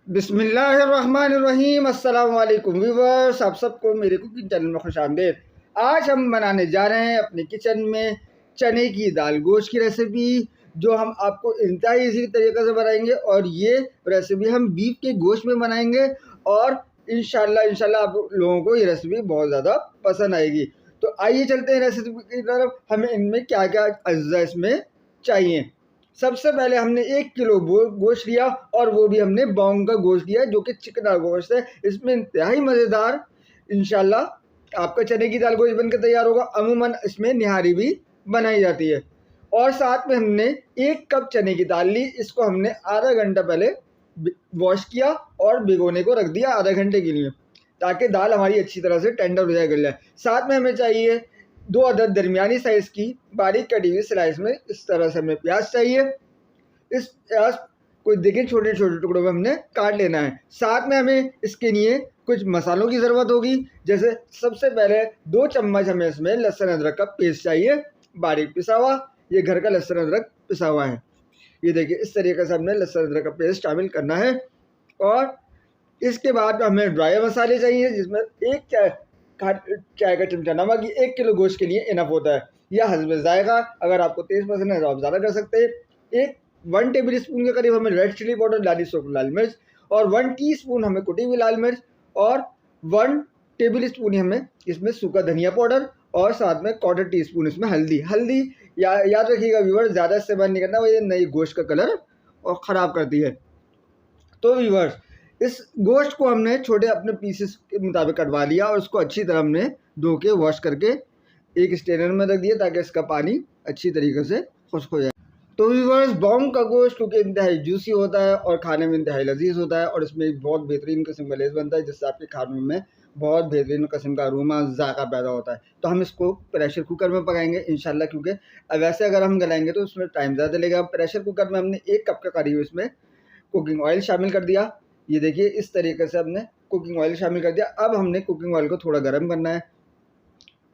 बिस्मिल्लाहिर्रहमानिर्रहीम। अस्सलाम वालेकुम व्यूवर्स, आप सबको मेरे कुकिंग चैनल में खुशामदीद। आज हम बनाने जा रहे हैं अपने किचन में चने की दाल गोश्त की रेसिपी, जो हम आपको इंतहाई इसी तरीके से बनाएंगे। और ये रेसिपी हम बीफ के गोश्त में बनाएंगे और इंशाल्लाह आप लोगों को ये रेसिपी बहुत ज़्यादा पसंद आएगी। तो आइए चलते हैं रेसिपी की तरफ। हमें इनमें क्या क्या अज्जा इसमें चाहिए। सबसे पहले हमने 1 किलो गोश्त लिया और वो भी हमने बॉन्ग का गोश्त लिया, जो कि चिकना गोश्त है। इसमें इंतहाई मज़ेदार इंशाल्लाह आपका चने की दाल गोश्त बनकर तैयार होगा। अमूमन इसमें निहारी भी बनाई जाती है। और साथ में हमने 1 कप चने की दाल ली। इसको हमने आधा घंटा पहले वॉश किया और भिगोने को रख दिया आधा घंटे के लिए, ताकि दाल हमारी अच्छी तरह से टेंडर हो जाए। साथ में हमें चाहिए 2 अदद दरमियानी साइज़ की बारीक कटी हुई स्लाइस में इस तरह से हमें प्याज चाहिए। इस प्याज को देखिए छोटे छोटे टुकड़ों में हमने काट लेना है। साथ में हमें इसके लिए कुछ मसालों की ज़रूरत होगी। जैसे सबसे पहले 2 चम्मच हमें इसमें लहसुन अदरक का पेस्ट चाहिए, बारीक पिसा हुआ। ये घर का लहसुन अदरक पिसा हुआ है। ये देखिए इस तरीके से हमने लहसुन अदरक का पेस्ट शामिल करना है। और इसके बाद हमें ड्राई मसाले चाहिए, जिसमें 1 चाय का चमचा नमक। ये 1 किलो गोश्त के लिए इनफ होता है, या हस्बे जायका। अगर आपको तेज़ पसंद है तो आप ज़्यादा कर सकते हैं। 1 टेबल स्पून के करीब हमें रेड चिली पाउडर, लाली सूखी लाल मिर्च, और 1 टीस्पून हमें कुटी हुई लाल मिर्च, और 1 टेबल स्पून हमें इसमें सूखा धनिया पाउडर, और साथ में 1/4 टीस्पून इसमें हल्दी याद रखिएगा व्यूवर्स, ज़्यादा इस्तेमाल नहीं करना, वो ये नई गोश्त का कलर और ख़राब करती है। तो व्यूवर्स, इस गोश्त को हमने छोटे अपने पीसेस के मुताबिक कटवा लिया और उसको अच्छी तरह हमने धो के वॉश करके एक स्ट्रेनर में रख दिया, ताकि इसका पानी अच्छी तरीके से खुश्क हो जाए। तो व्यूवर्स, बॉन्ग का गोश्त क्योंकि इंतहाई जूसी होता है और खाने में इंतहाई लजीज होता है, और इसमें एक बहुत बेहतरीन किस्म का लेस बनता है, जिससे आपके खानों में बहुत बेहतरीन किस्म का अरोमा जायका पैदा होता है। तो हम इसको प्रेशर कुकर में पकाएंगे इंशाल्लाह, क्योंकि वैसे अगर हम गलाएंगे तो उसमें टाइम ज़्यादा लगेगा। प्रेशर कुकर में हमने 1 कप के करीब इसमें कुकिंग ऑयल शामिल कर दिया। ये देखिए इस तरीके से हमने कुकिंग ऑयल शामिल कर दिया। अब हमने कुकिंग ऑयल को थोड़ा गर्म करना है।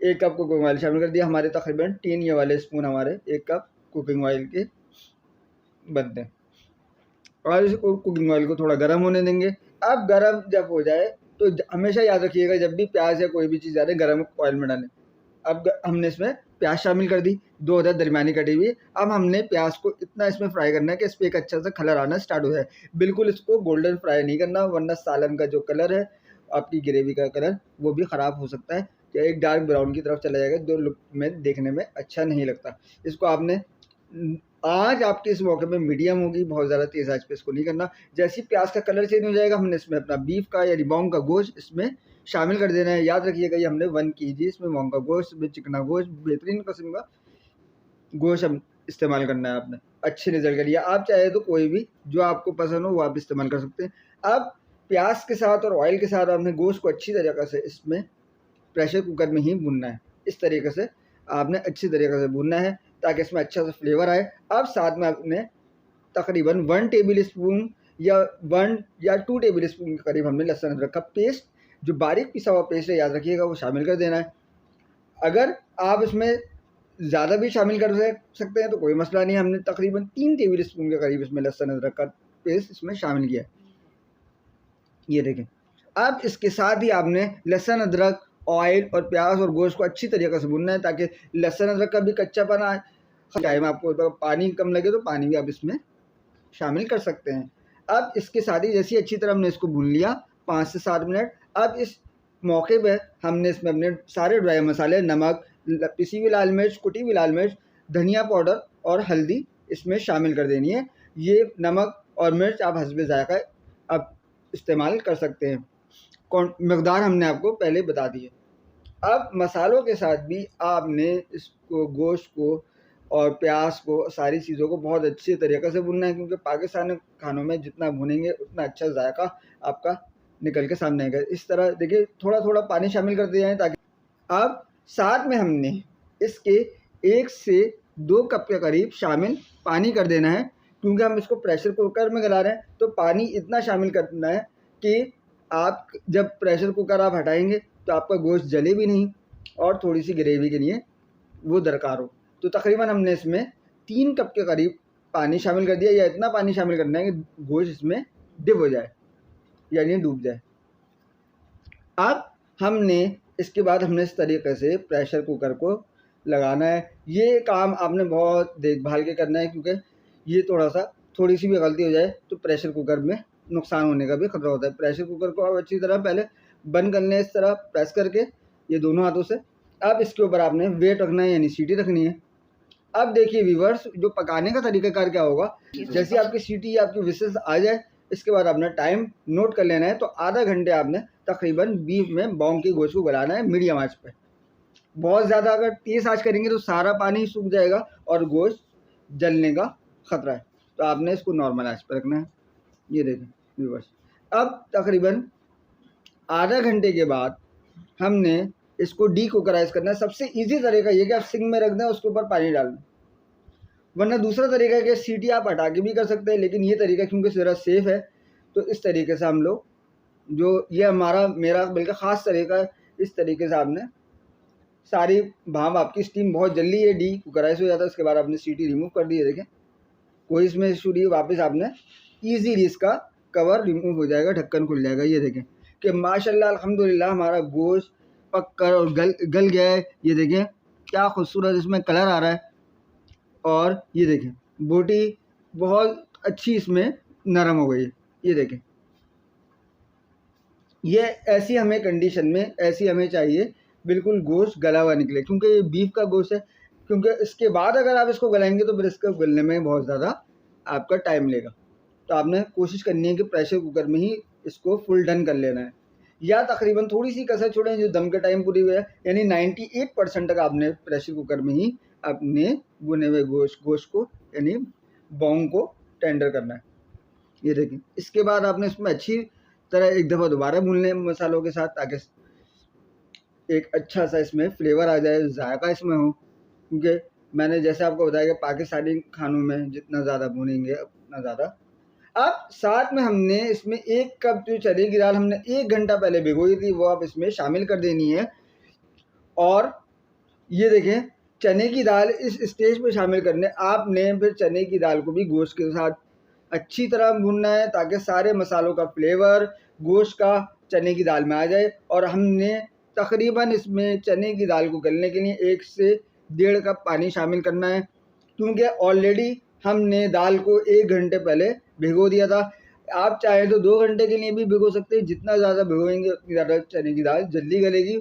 1 कप कुकिंग ऑयल शामिल कर दिया। हमारे तकरीबन 3 ये वाले स्पून हमारे 1 कप कुकिंग ऑयल के बनते हैं। और इस कुकिंग ऑयल को थोड़ा गर्म होने देंगे। अब गर्म जब हो जाए तो हमेशा याद रखिएगा, जब भी प्याज या कोई भी चीज़ डालें गर्म ऑयल में डालें। अब हमने इसमें प्याज शामिल कर दी, 2 अदद दरमियानी कटी हुई। अब हमने प्याज को इतना इसमें फ्राई करना है कि इस पर एक अच्छा सा कलर आना स्टार्ट हो जाए। बिल्कुल इसको गोल्डन फ्राई नहीं करना, वरना सालन का जो कलर है, आपकी ग्रेवी का कलर, वो भी ख़राब हो सकता है, या एक डार्क ब्राउन की तरफ चला जाएगा, जो लुक में देखने में अच्छा नहीं लगता। इसको आपने आज आपके इस मौके में मीडियम होगी, बहुत ज़्यादा तेज़ आंच पे इसको नहीं करना। जैसे ही प्याज का कलर चेंज हो जाएगा, हमने इसमें अपना बीफ का या बॉन्ग का गोश्त इसमें शामिल कर देना है। याद रखिएगा, ये हमने 1 केजी इसमें बॉन्ग का गोश्त, इसमें चिकना गोश्त, बेहतरीन किस्म का गोश्त हम इस्तेमाल करना है। आपने अच्छे रिजल्ट के लिए आप चाहे तो कोई भी जो आपको पसंद हो वो आप इस्तेमाल कर सकते हैं। अब प्याज के साथ और ऑयल के साथ आपने गोश्त को अच्छी तरीके से इसमें प्रेशर कुकर में ही भूनना है। इस तरीके से आपने अच्छी तरीके से भूनना है, ताकि इसमें अच्छा सा फ्लेवर आए। अब साथ में आपने तकरीबन 1 टेबल स्पून या 1 या 2 टेबल स्पून के करीब हमने लहसुन अदरक का पेस्ट, जो बारीक पिसा हुआ पेस्ट है, याद रखिएगा, वो शामिल कर देना है। अगर आप इसमें ज़्यादा भी शामिल कर सकते हैं तो कोई मसला नहीं। हमने तकरीबन 3 टेबल स्पून के करीब इसमें लहसुन अदरक का पेस्ट इसमें शामिल किया। ये देखें, अब इसके साथ ही आपने लहसुन अदरक, ऑयल और प्याज और गोश्त को अच्छी तरीके से भूनना है, ताकि लहसुन अदरक का भी कच्चापन आए। टाइम आपको पानी कम लगे तो पानी भी आप इसमें शामिल कर सकते हैं। अब इसके साथ ही जैसी अच्छी तरह हमने इसको भून लिया 5 से 7 मिनट। अब इस मौके पे हमने इसमें अपने सारे ड्राई मसाले, नमक, पिसी हुई लाल मिर्च, कुटी हुई लाल मिर्च, धनिया पाउडर और हल्दी इसमें शामिल कर देनी है। ये नमक और मिर्च आप हस्बे जायका अब इस्तेमाल कर सकते हैं। मकदार हमने आपको पहले बता दी है। अब मसालों के साथ भी आपने इसको, गोश्त को और प्याज को, सारी चीज़ों को बहुत अच्छे तरीके से भूनना है, क्योंकि पाकिस्तानी खानों में जितना भूनेंगे उतना अच्छा जायका आपका निकल के सामने आएगा। इस तरह देखिए थोड़ा थोड़ा पानी शामिल कर दिया है, ताकि अब साथ में हमने इसके 1 से 2 कप के करीब शामिल पानी कर देना है, क्योंकि हम इसको प्रेशर कुकर में गला रहे हैं। तो पानी इतना शामिल करना है कि आप जब प्रेशर कुकर आप हटाएंगे तो आपका गोश्त जले भी नहीं, और थोड़ी सी ग्रेवी के लिए वो दरकार हो। तो तकरीबन हमने इसमें 3 कप के करीब पानी शामिल कर दिया, या इतना पानी शामिल करना है कि गोश्त इसमें डिप हो जाए। यानी डूब जाए। अब हमने इसके बाद हमने इस तरीके से प्रेशर कुकर को लगाना है। ये काम आपने बहुत देखभाल के करना है, क्योंकि ये थोड़ी सी भी गलती हो जाए तो प्रेशर कुकर में नुकसान होने का भी खतरा होता है। प्रेशर कुकर को आप अच्छी तरह पहले बंद कर लें, इस तरह प्रेस करके ये दोनों हाथों से। अब इसके ऊपर आपने वेट रखना है, यानी सीटी रखनी है। अब देखिए व्यूअर्स, जो पकाने का तरीकाकार क्या होगा, जैसे आपकी सीटी या आपकी विसिल्स आ जाए, इसके बाद आपने टाइम नोट कर लेना है। तो आधा घंटे आपने तकरीबन बीफ में बॉन्ग की गोश्त को गलाना है मीडियम आंच पे। बहुत ज़्यादा अगर तेज़ आंच करेंगे तो सारा पानी सूख जाएगा और गोश्त जलने का खतरा है। तो आपने इसको नॉर्मल आंच पर रखना है। ये देखें व्यूअर्स, अब तकरीबन आधा घंटे के बाद हमने इसको डीकुकराइज करना है। सबसे इजी तरीका ये कि आप सिंक में रख दें, उसके ऊपर पानी डाल दें। वरना दूसरा तरीका है कि सीटी आप हटा के भी कर सकते हैं, लेकिन ये तरीका क्योंकि ज़रा सेफ़ है, तो इस तरीके से हम लोग, जो ये मेरा बल्कि ख़ास तरीका है, इस तरीके से आपने सारी भाप, आपकी स्टीम बहुत जल्दी ये डीकुकराइज हो जाता है। उसके बाद आपने सीटी रिमूव कर दी है। देखें कोई इसमें इशू नहीं, वापस आपने ईजीली इसका कवर रिमूव हो जाएगा, ढक्कन खुल जाएगा। ये देखें कि माशाल्लाह अल्हम्दुलिल्लाह हमारा गोश्त पक कर और गल गया है। ये देखें क्या खूबसूरत इसमें कलर आ रहा है, और ये देखें बोटी बहुत अच्छी इसमें नरम हो गई है। ये देखें, ये ऐसी हमें कंडीशन में, ऐसी हमें चाहिए, बिल्कुल गोश्त गला हुआ निकले, क्योंकि ये बीफ का गोश्त है। क्योंकि इसके बाद अगर आप इसको गलाएंगे तो फिर इसको गलने में बहुत ज़्यादा आपका टाइम लेगा। तो आपने कोशिश करनी है कि प्रेशर कुकर में ही इसको फुल डन कर लेना है, या तकरीबन थोड़ी सी कसर छोड़ें जो दम का टाइम पूरी हुआ है, यानी 98% तक आपने प्रेशर कुकर में ही अपने भुने हुए गोश्त को यानी बॉन्ग को टेंडर करना है। ये देखिए, इसके बाद आपने इसमें अच्छी तरह एक दफ़ा दोबारा भून लें मसालों के साथ, ताकि एक अच्छा सा इसमें फ्लेवर आ जाए, जायका इसमें हो। क्योंकि मैंने जैसे आपको बताया कि पाकिस्तानी खानों में जितना ज़्यादा भूनेंगे उतना ज़्यादा। अब साथ में हमने इसमें 1 कप जो चने की दाल हमने 1 घंटा पहले भिगोई थी, वो आप इसमें शामिल कर देनी है। और ये देखें, चने की दाल इस स्टेज पे शामिल करने आपने फिर चने की दाल को भी गोश्त के साथ अच्छी तरह भूनना है, ताकि सारे मसालों का फ्लेवर गोश्त का चने की दाल में आ जाए। और हमने तकरीबन इसमें चने की दाल को गलने के लिए 1 से 1.5 कप पानी शामिल करना है, क्योंकि ऑलरेडी हमने दाल को 1 घंटे पहले भिगो दिया था। आप चाहें तो 2 घंटे के लिए भी भिगो सकते हैं। जितना ज़्यादा भिगोएंगे उतनी ज़्यादा चने की दाल जल्दी गलेगी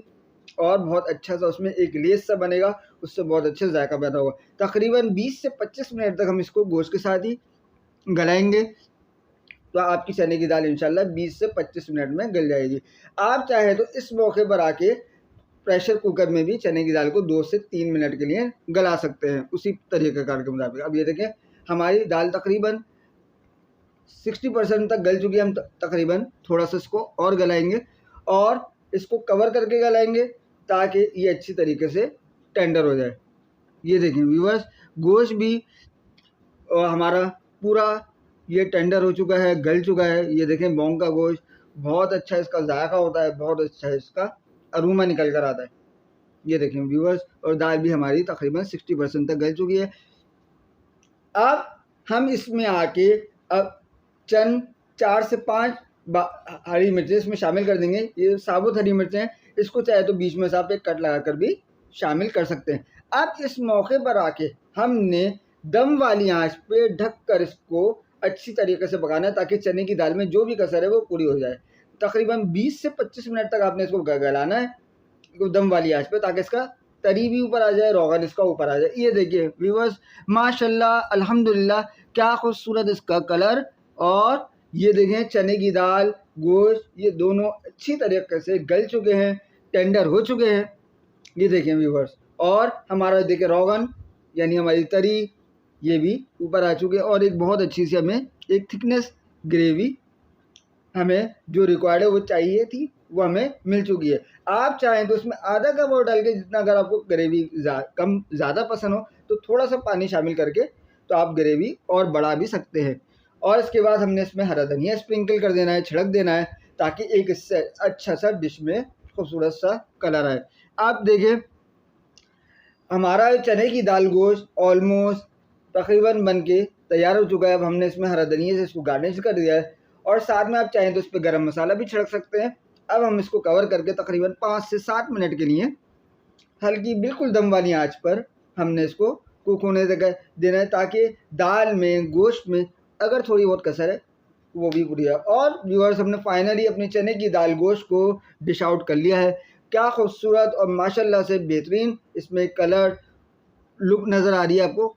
और बहुत अच्छा सा उसमें एक लेस सा बनेगा, उससे बहुत अच्छा जायका पैदा होगा। तकरीबन 20 से 25 मिनट तक हम इसको गोश्त के साथ ही गलाएंगे, तो आपकी चने की दाल इंशाल्लाह 20 से 25 मिनट में गल जाएगी। आप चाहे तो इस मौके पर आके प्रेशर कुकर में भी चने की दाल को 2 से 3 मिनट के लिए गला सकते हैं, उसी तरीक़ेकार के मुताबिक। अब ये देखें, हमारी दाल तकरीबन 60% तक गल चुकी है। हम तकरीबन थोड़ा सा इसको और गलाएंगे और इसको कवर करके गलाएंगे, ताकि ये अच्छी तरीके से टेंडर हो जाए। ये देखें व्यूअर्स, गोश्त भी हमारा पूरा ये टेंडर हो चुका है, गल चुका है। ये देखें बॉन्ग का गोश्त बहुत अच्छा इसका जायका होता है, बहुत अच्छा इसका अरोमा निकल कर आता है। ये देखें व्यूअर्स, और दाल भी हमारी तकरीबन 60% तक गल चुकी है। अब हम इसमें आके अब चंद 4 से 5 हरी मिर्चें इसमें शामिल कर देंगे। ये साबुत हरी मिर्चें हैं, इसको चाहे तो बीच में से आप एक कट लगा कर भी शामिल कर सकते हैं। अब इस मौके पर आके हमने दम वाली आंच पे ढक कर इसको अच्छी तरीके से पकाना है, ताकि चने की दाल में जो भी कसर है वो पूरी हो जाए। तकरीबन 20 से 25 मिनट तक आपने इसको गलाना है दम वाली आंच पे, ताकि इसका तरी भी ऊपर आ जाए, रोगन इसका ऊपर आ जाए। ये देखिए व्यूअर्स, माशाल्लाह अल्हम्दुलिल्लाह क्या खूबसूरत इसका कलर, और ये देखें चने की दाल गोश्त ये दोनों अच्छी तरीके से गल चुके हैं, टेंडर हो चुके हैं। ये देखें व्यूअर्स, और हमारा देखिए रोगन यानी हमारी तरी ये भी ऊपर आ चुके हैं, और एक बहुत अच्छी सी हमें एक थिकनेस ग्रेवी हमें जो रिक्वायर्ड है वो चाहिए थी, वो हमें मिल चुकी है। आप चाहें तो इसमें आधा कप और डाल के, जितना अगर आपको ग्रेवी कम ज़्यादा पसंद हो तो थोड़ा सा पानी शामिल करके तो आप ग्रेवी और बढ़ा भी सकते हैं। और इसके बाद हमने इसमें हरा धनिया स्प्रिंकल कर देना है, छिड़क देना है, ताकि एक इससे अच्छा सा डिश में खूबसूरत सा कलर आए। आप देखिए हमारा चने की दाल गोश्त ऑलमोस्ट तकरीबन बन के तैयार हो चुका है। अब हमने इसमें हरा धनिया से इसको गार्निश कर दिया है, और साथ में आप चाहें तो इस पर गरम मसाला भी छिड़क सकते हैं। अब हम इसको कवर करके तकरीबन 5 से 7 मिनट के लिए हल्की बिल्कुल दम वाली आंच पर हमने इसको कुक होने देना है, ताकि दाल में, गोश्त में अगर थोड़ी बहुत कसर है वो भी पूरी है। और व्यूअर्स, हमने फाइनली अपनी चने की दाल गोश्त को डिश आउट कर लिया है। क्या खूबसूरत और माशाल्लाह से बेहतरीन इसमें कलर लुक नज़र आ रही है आपको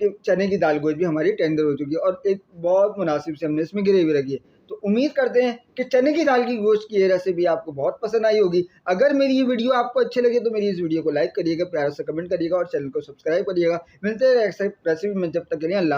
कि चने की दाल गोश्त भी हमारी टेंडर हो चुकी है और एक बहुत मुनासिब से हमने इसमें ग्रेवी रखी है। तो उम्मीद करते हैं कि चने की दाल की गोश्त की ये रेसिपी आपको बहुत पसंद आई होगी। अगर मेरी ये वीडियो आपको अच्छी लगे तो मेरी इस वीडियो को लाइक करिएगा, प्यार से कमेंट करिएगा और चैनल को सब्सक्राइब करिएगा। मिलते हैं नेक्स्ट रेसिपी में, जब तक के लिए अल्लाह।